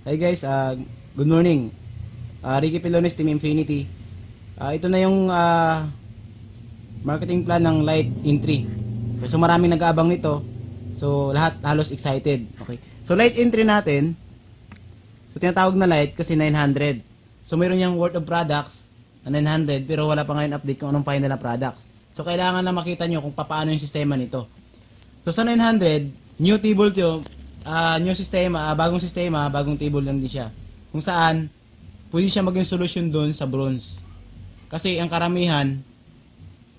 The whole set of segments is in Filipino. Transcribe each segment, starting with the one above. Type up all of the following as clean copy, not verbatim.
Hi guys, good morning. Ricky Pilones, Team Infinity. Ito na yung marketing plan ng Light Entry. So maraming nag-aabang nito. So lahat halos excited. Okay. So Light Entry natin. So tinatawag na Light kasi 900. So mayroon yung worth of products na 900 pero wala pa ngayon update kung anong final na products. So kailangan na makita nyo kung paano yung sistema nito. So sa 900, new table to, new sistema, bagong table lang din siya. Kung saan, pwede siya maging solution doon sa bronze. Kasi ang karamihan,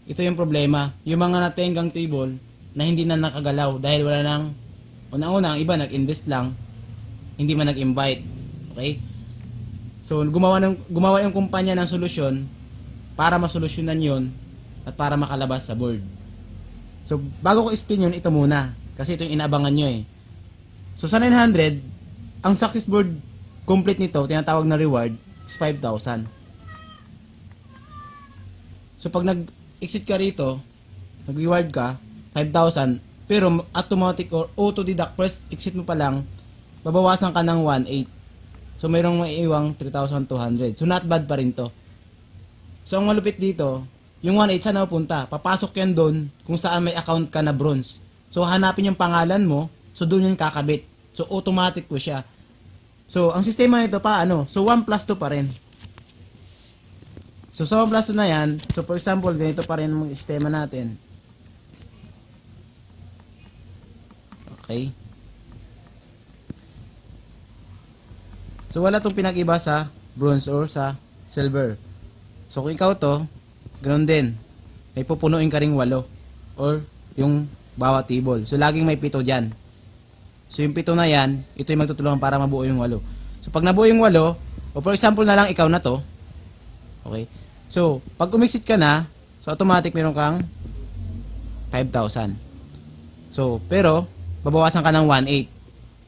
ito yung problema. Yung mga natenggang table na hindi na nakagalaw dahil wala nang, una-una, ang iba nag-invest lang, hindi man nag-invite. Okay? So, gumawa yung kumpanya ng solusyon para masolusyonan yon at para makalabas sa board. So, bago ko explain yun, ito muna. Kasi ito yung inaabangan nyo eh. So, sa 900, ang success board complete nito, tinatawag na reward, is 5,000. So, pag nag-exit ka rito, nag-reward ka, 5,000, pero automatic or auto-deduct, first exit mo pa lang, babawasan ka ng 1,800. So, mayroong maiiwang 3,200. So, not bad pa rin to. So, ang malupit dito, yung 1,800 saan napunta? Papasok yan doon kung saan may account ka na bronze. So, hanapin yung pangalan mo, so doon yung kakabit. So, automatic po siya. So, ang sistema nito pa, So, 1 plus 2 pa rin. So, sa 1 plus 2 na yan, so for example, ganito pa rin ang sistema natin. Okay. So, wala itong pinag-iba sa bronze or sa silver. So, kung ikaw to, ganoon din. May pupunuin ka ring 8 or yung bawat table. So, laging may 7 dyan. So, yung 7 na yan, ito yung magtutulungan para mabuo yung 8. So, pag nabuo yung 8, o for example na lang, ikaw na to. Okay? So, pag umexit ka na, so automatic meron kang 5,000. So, pero, babawasan ka ng 1,800.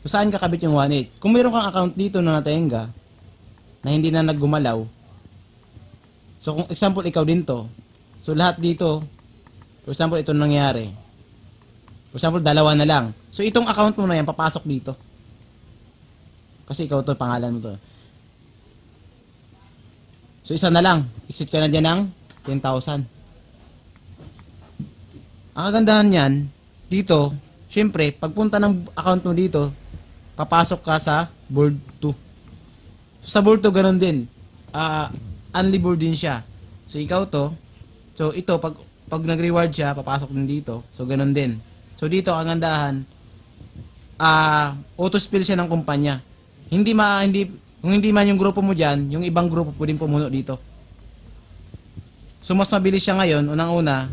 So, saan kakabit yung 1,800? Kung meron kang account dito na natenga, na hindi na naggumalaw, so, kung example, ikaw din to. So, lahat dito, for example, ito nangyari. For example, 2 na lang. So, itong account mo na yan, papasok dito. Kasi ikaw to, pangalan mo to. So, 1 na lang. Exit ka na dyan ng 10,000. Ang kagandahan yan, dito, syempre, pagpunta ng account mo dito, papasok ka sa board 2. So, sa board 2, ganun din. Only board din siya. So, ikaw to. So, ito, pag nag-reward siya, papasok din dito. So, ganun din. So, dito, ang gandahan, auto-spill siya ng kumpanya. Kung hindi man yung grupo mo dyan, yung ibang grupo pwedeng pumuno dito. So, mas mabilis siya ngayon, unang-una,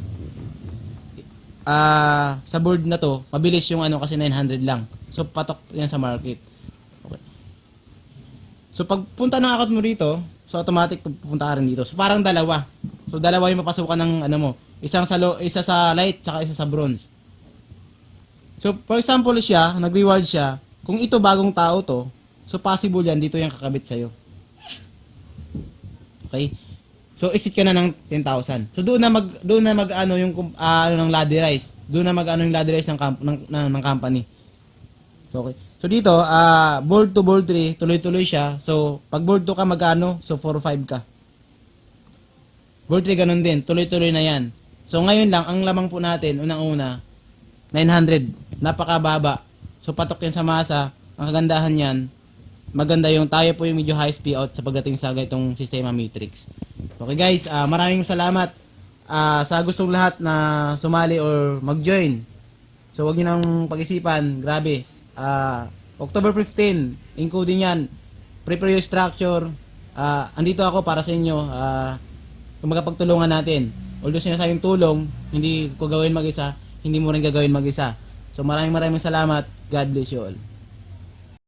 sa board na to, mabilis yung kasi 900 lang. So, patok yan sa market. Okay. So, pag punta ng account mo dito, so automatic pupunta ka rin dito. So, parang dalawa. So, dalawa yung mapasukan ng isa sa light, tsaka isa sa bronze. So, for example siya, nag-reward siya, kung ito bagong tao to, so possible yan, dito yung kakabit sa'yo. Okay? So, exit ka na ng 10,000. So, doon na ng ladderize. Doon na yung ladderize ng company. So, okay. So, dito, board 2, board 3, tuloy-tuloy siya. So, pag board 2 ka, So, 4 5 ka. Board 3, ganun din. Tuloy-tuloy na yan. So, ngayon lang, ang lamang po natin, unang-una, 900. Napakababa. So, patok yan sa masa. Ang kagandahan yan, maganda yung tayo po yung medyo high speed out sa pagdating sa itong sistema matrix. Okay guys, maraming salamat sa gustong lahat na sumali or mag-join. So, wag niyo nang pag-isipan. Grabe. October 15, including yan. Prepare your structure. Andito ako para sa inyo. Kung magpagtulungan natin. Although sinasabing tulong, hindi ko gawin mag-isa, hindi mo rin gagawin mag-isa. So maraming salamat. God bless you all.